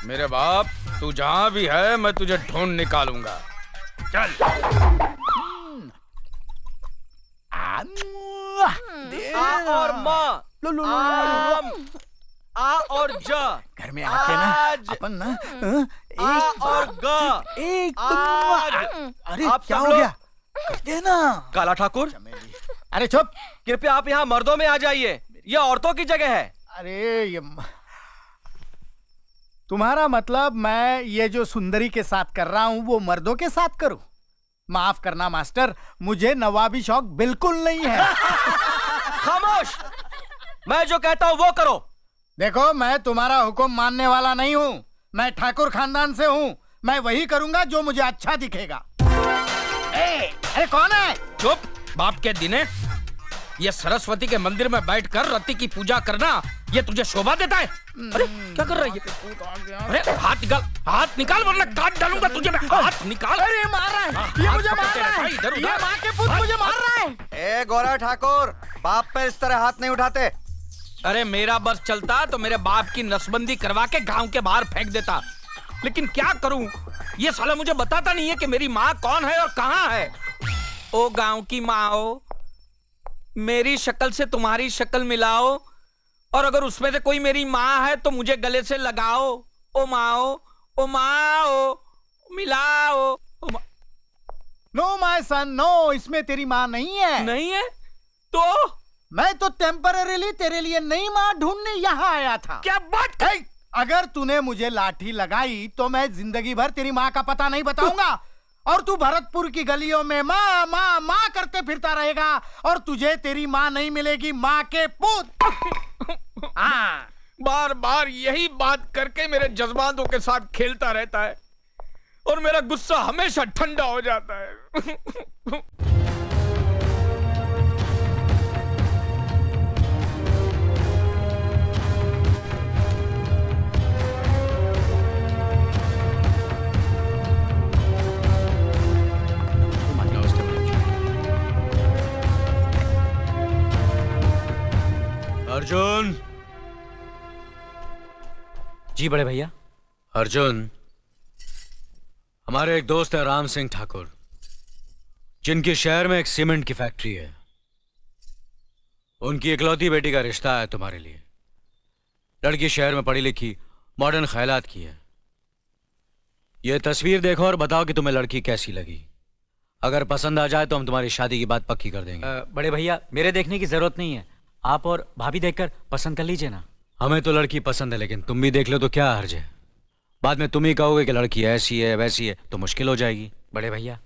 मेरे बाप, तू जहां भी है मैं तुझे ढूंढ निकालूंगा। चल। आ और माँ, आम, आ और ज, घर में आके ना आज, अपन ना आ और ग, एक आज। अरे आप क्या सब हो लोग- गया? करते ना काला ठाकुर, अरे चुप। कृपया आप यहाँ मर्दों में आ जाइए, यह औरतों की जगह है। अरे ये तुम्हारा मतलब मैं ये जो सुंदरी के साथ कर रहा हूँ वो मर्दों के साथ करूँ? माफ करना मास्टर, मुझे नवाबी शौक बिल्कुल नहीं है। खामोश, मैं जो कहता हूँ वो करो। देखो, मैं तुम्हारा हुक्म मानने वाला नहीं हूँ। मैं ठाकुर खानदान से हूँ। मैं वही करूंगा जो मुझे अच्छा दिखेगा। अरे कौन है? चुप, बाप के दिने। ये सरस्वती के मंदिर में बैठकर रति की पूजा करना, ये तुझे शोभा देता है? अरे क्या कर रही है? अरे हाथ निकाल वरना काट डालूंगा तुझे मैं। हाथ निकाल। अरे मार रहा है, ये मुझे मार रहा है। इधर ये माँ के पुत मुझे मार रहा है। ए गोरा ठाकुर, बाप पे इस तरह हाथ नहीं उठाते। अरे मेरा बस चलता तो मेरे बाप की नसबंदी करवा के गांव के बाहर फेंक देता, लेकिन क्या करूं, ये साला मुझे बताता नहीं है कि मेरी माँ कौन है और कहाँ है। ओ गांव की माँ, मेरी शक्ल से तुम्हारी शक्ल मिलाओ, और अगर उसमें से कोई मेरी माँ है तो मुझे गले से लगाओ। ओ माँ, ओ माँ, मिलाओ। नो माय सन, नो, इसमें तेरी माँ नहीं है। नहीं है तो मैं तो टेम्पररीली तेरे लिए नई माँ ढूंढने यहाँ आया था। क्या बात कर? अगर तूने मुझे लाठी लगाई तो मैं जिंदगी भर तेरी माँ का पता नहीं बताऊंगा, और तू भरतपुर की गलियों में माँ माँ माँ करते फिरता रहेगा, और तुझे तेरी माँ नहीं मिलेगी, माँ के पुत। हाँ, बार बार यही बात करके मेरे जज्बातों के साथ खेलता रहता है, और मेरा गुस्सा हमेशा ठंडा हो जाता है। अर्जुन। जी बड़े भैया। अर्जुन, हमारे एक दोस्त है राम सिंह ठाकुर, जिनके शहर में एक सीमेंट की फैक्ट्री है। उनकी इकलौती बेटी का रिश्ता है तुम्हारे लिए। लड़की शहर में पढ़ी लिखी, मॉडर्न ख्यालात की है। यह तस्वीर देखो और बताओ कि तुम्हें लड़की कैसी लगी। अगर पसंद आ जाए तो हम तुम्हारी शादी की बात पक्की कर देंगे। बड़े भैया, मेरे देखने की जरूरत नहीं है, आप और भाभी देखकर पसंद कर लीजिए ना। हमें तो लड़की पसंद है, लेकिन तुम भी देख लो तो क्या हर्ज है। बाद में तुम ही कहोगे कि लड़की ऐसी है वैसी है, तो मुश्किल हो जाएगी। बड़े भैया,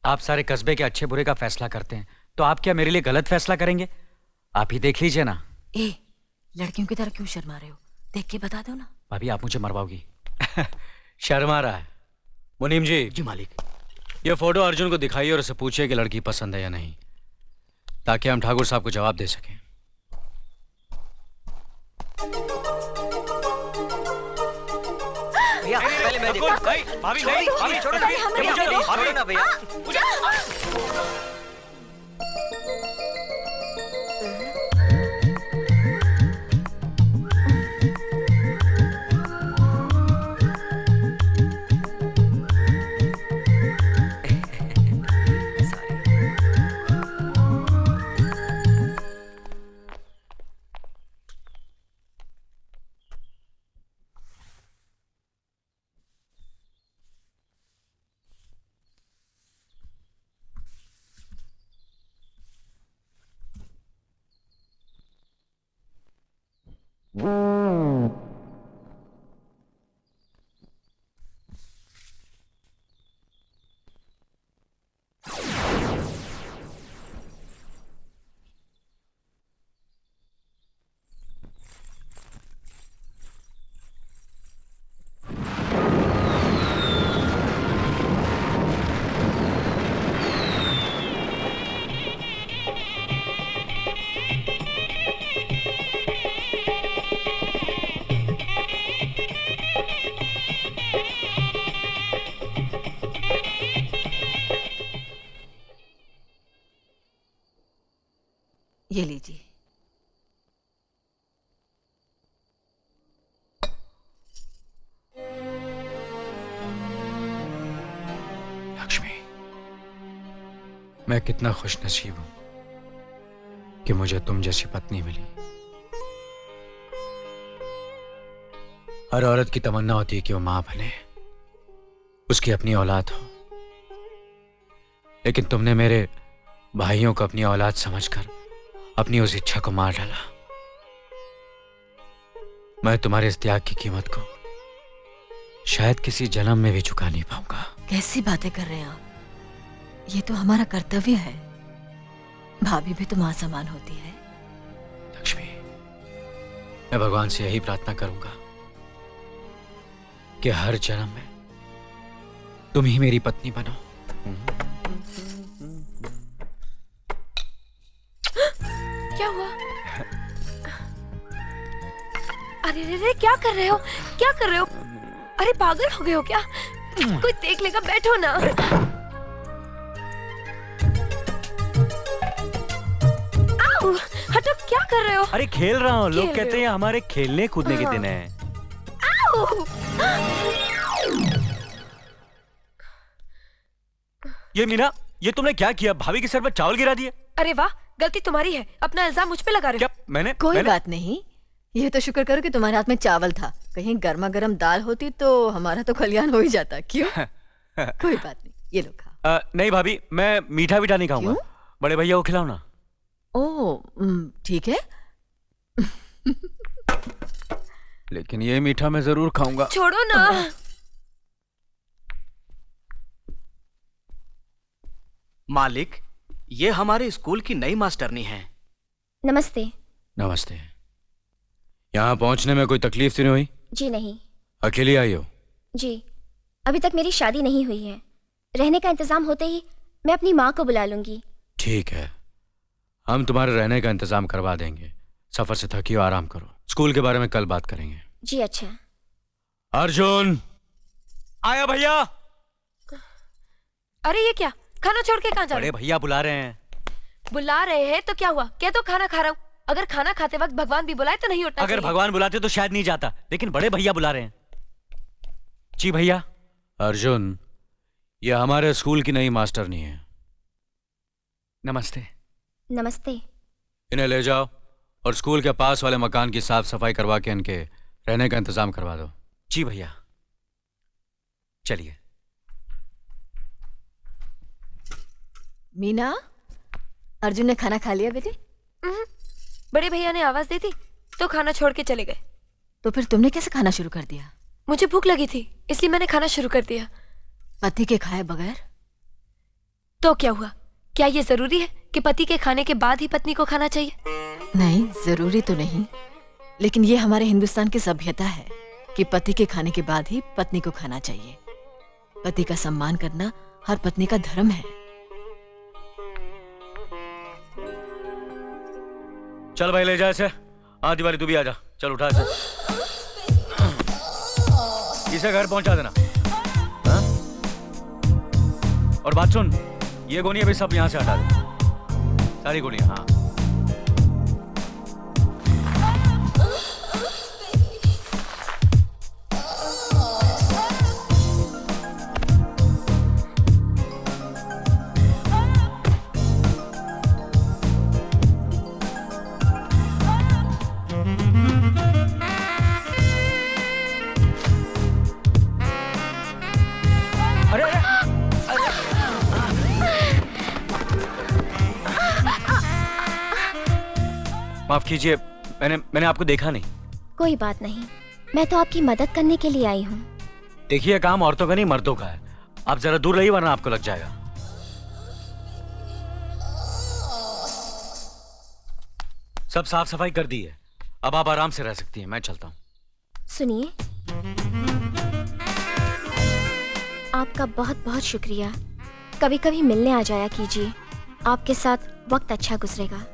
आप सारे कस्बे के अच्छे बुरे का फैसला करते हैं, तो आप क्या मेरे लिए गलत फैसला करेंगे? आप ही देख लीजिए ना। ए, लड़कियों की तरह क्यों शर्मा रहे हो? देख के बता दो ना। भाभी, आप मुझे मरवाओगी। शर्मा रहा है। मुनीम जी। जी मालिक। ये फोटो अर्जुन को दिखाइए और उसे पूछिए कि लड़की पसंद है या नहीं, ताकि हम ठाकुर साहब को जवाब दे सकें। भैया पहले मैं देखूं। भाभी नहीं, भाभी छोड़ो ना, छोड़ो ना भैया। मैं कितना खुशनसीब हूं कि मुझे तुम जैसी पत्नी मिली। हर औरत की तमन्ना होती है कि वो मां बने, उसकी अपनी औलाद हो, लेकिन तुमने मेरे भाइयों को अपनी औलाद समझकर अपनी उस इच्छा को मार डाला। मैं तुम्हारे इस त्याग की कीमत को शायद किसी जन्म में भी चुका नहीं पाऊंगा। कैसी बातें कर रहे हैं आप? ये तो हमारा कर्तव्य है। भाभी भी तो मां समान होती है। लक्ष्मी, मैं भगवान से यही प्रार्थना करूंगा कि हर जन्म में तुम ही मेरी पत्नी बनो। क्या हुआ? अरे रे रे, क्या कर रहे हो? क्या कर रहे हो? अरे पागल हो गए हो क्या? कोई देख लेगा, बैठो ना। आओ, हटो, क्या कर रहे हो? अरे खेल रहा हूँ। लोग खेल कहते रहे हैं हमारे खेलने कूदने के दिन है। आओ! ये मीना, ये तुमने क्या किया? भाभी के सर पर चावल गिरा दिए। अरे वाह, गलती तुम्हारी है। अपना इल्जाम मुझ पे लगा रहे क्या हो। मैंने कोई मैंने... बात नहीं, ये तो शुक्र करो कि तुम्हारे हाथ में चावल था। कहीं गर्मा गर्म दाल होती तो हमारा तो कल्याण हो ही जाता। क्यों? कोई बात नहीं, ये लो खा। नहीं भाभी, मैं मीठा वीठा नहीं खाऊंगा। क्यों? बड़े भैया को खिलाओ ना। ओ, ठीक है। लेकिन ये मीठा मैं जरूर खाऊंगा। छोड़ो ना। मालिक, ये हमारे स्कूल की नई मास्टरनी है। नमस्ते। नमस्ते। यहाँ पहुँचने में कोई तकलीफ तो नहीं हुई? जी नहीं। अकेली आई हो? जी, अभी तक मेरी शादी नहीं हुई है। रहने का इंतजाम होते ही मैं अपनी माँ को बुला लूंगी। ठीक है, हम तुम्हारे रहने का इंतजाम करवा देंगे। सफर से थकी हो, आराम करो। स्कूल के बारे में कल बात करेंगे। जी अच्छा। अर्जुन! आया भैया। अरे ये क्या? खाना छोड़ के कहाँ जा रहे बड़े भैया बुला रहे हैं। हो? बुला रहे हैं तो क्या हुआ? क्या तो खाना खा रहा हूँ। अगर खाना खाते वक्त भगवान भी बुलाए तो नहीं उठना अगर चाहिए। भगवान बुलाते तो शायद नहीं जाता, लेकिन बड़े भैया बुला रहे हैं। जी भैया। अर्जुन, ये हमारे स्कूल की नई मास्टरनी है। नमस्ते। नमस्ते। इन्हें ले जाओ और स्कूल के पास वाले मकान की साफ सफाई करवा के इनके रहने का इंतजाम करवा दो। जी भैया। चलिए। मीना, अर्जुन ने खाना खा लिया बेटे? बड़े भैया ने आवाज दी थी तो खाना छोड़ के चले गए। तो फिर तुमने कैसे खाना शुरू कर दिया? मुझे भूख लगी थी, इसलिए मैंने खाना शुरू कर दिया। पति के खाए बगैर? तो क्या हुआ? क्या ये जरूरी है कि पति के खाने के बाद ही पत्नी को खाना चाहिए? नहीं, जरूरी तो नहीं, लेकिन ये हमारे हिंदुस्तान की सभ्यता है कि पति के खाने के बाद ही पत्नी को खाना चाहिए। पति का सम्मान करना हर पत्नी का धर्म है। चल भाई, ले जा इसे। हाँ दिवाली, तू भी आ जा। चल उठा इसे। इसे घर पहुंचा देना। हाँ? और बात सुन, ये गोनियां भी सब यहाँ से हटा दे। सारी गोनियां। हाँ। माफ कीजिए, मैंने आपको देखा नहीं। कोई बात नहीं, मैं तो आपकी मदद करने के लिए आई हूँ। देखिए, काम औरतों का नहीं मर्दों का है। आप जरा दूर रहिए वरना आपको लग जाएगा। सब साफ सफाई कर दी है, अब आप आराम से रह सकती हैं। मैं चलता हूँ। सुनिए, आपका बहुत बहुत शुक्रिया। कभी कभी मिलने आ जाया कीजिए, आपके साथ वक्त अच्छा गुजरेगा।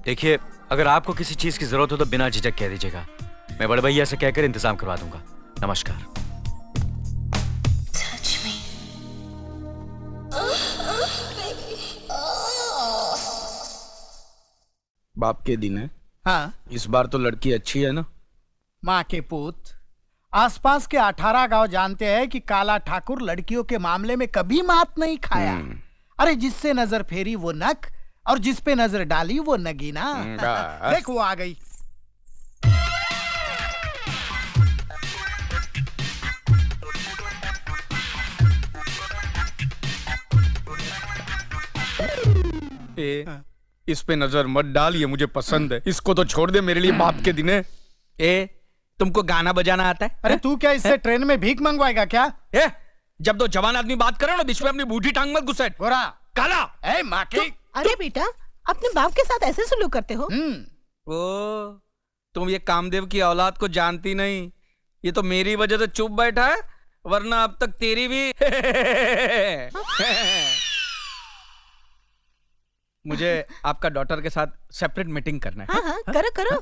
देखिए, अगर आपको किसी चीज की जरूरत हो तो बिना झिझक कह दीजिएगा। मैं बड़े भैया से कहकर इंतजाम करवा दूंगा। नमस्कार। बाप के दिन है। हाँ, इस बार तो लड़की अच्छी है ना? माँ के पूत, आसपास के 18 गांव जानते हैं कि काला ठाकुर लड़कियों के मामले में कभी मात नहीं खाया। अरे जिससे नजर फेरी वो नक, और जिस पे नजर डाली वो नगीना। बस। देख वो आ गई। इस पे नजर मत डाल, ये मुझे पसंद है। इसको तो छोड़ दे, मेरे लिए बाप के दिन है। तुमको गाना बजाना आता है? अरे तू क्या इससे ट्रेन में भीख मंगवाएगा क्या? जब दो जवान आदमी बात करे ना, बीच में अपनी बूढ़ी टांग मत घुसेट। गोरा काला ए माँ की। अरे बेटा, अपने बाप के साथ ऐसे सलूक करते हो? ओ, तुम ये कामदेव की औलाद को जानती नहीं। ये तो मेरी वजह से चुप बैठा है, वरना अब तक तेरी भी। मुझे आपका डॉटर के साथ सेपरेट मीटिंग करना है। हाँ, करो करो।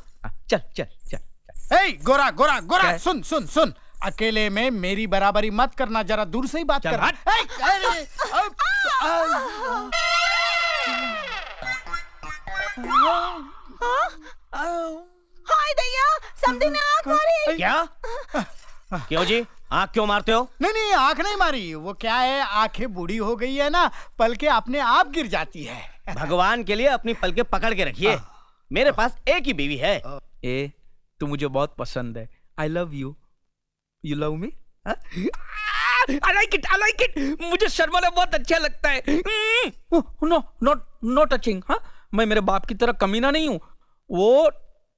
चल चल चल। ए गोरा गोरा गोरा, क्या है? सुन सुन सुन, अकेले में मेरी बराबरी मत करना, जरा दूर से ही बात चल, कर। हट। हाय दैया, समधी ने आंख मारी। क्या? क्यों जी, आंख क्यों मारते हो? नहीं नहीं, आंख नहीं मारी। वो क्या है, आंखें बूढ़ी हो गई है ना, पलके अपने आप गिर जाती है। भगवान के लिए अपनी पलके पकड़ के रखिए। मेरे पास एक ही बीवी है। तू मुझे बहुत पसंद है। I love you. You love me? I like it, I like it. मुझे शर्माना बहुत अच्छा लगता है। No not no touching. हाँ, मैं मेरे बाप की तरह कमीना नहीं हूँ। वो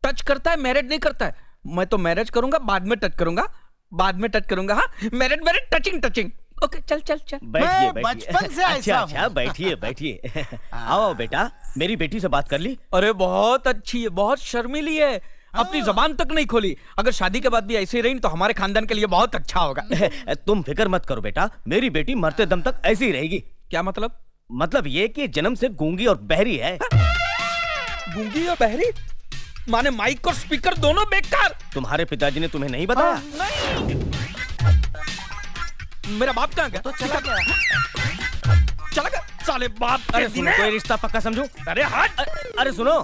टच करता है, मैरिज नहीं करता है। मैं तो मैरिज करूंगा, बाद में टच करूंगा, बाद में टच करूंगा। हाँ, marriage marriage, touching touching. Okay, चल चल चल। बैठिए मैं बैठिए। बचपन से ऐसा अच्छा हूँ। अच्छा, बैठिए बैठिए। आओ बेटा, मेरी बेटी से बात कर ली? अरे बहुत अच्छी है, बहुत शर्मीली है, अपनी जबान तक नहीं खोली। अगर शादी के बाद भी ऐसे ही रही तो हमारे खानदान के लिए बहुत अच्छा होगा। तुम फिक्र मत करो बेटा, मेरी बेटी मरते दम तक ऐसी ही रहेगी। क्या मतलब? मतलब ये कि जन्म से गूंगी और बहरी है। गूंगी और बहरी? माने माइक और स्पीकर दोनों बेकार। तुम्हारे पिताजी ने तुम्हें नहीं बताया? नहीं। मेरा बाप कहाँ गया? तो चला गया। साले बाप। अरे सुनो, कोई रिश्ता पक्का समझो। अरे हट। अरे सुनो,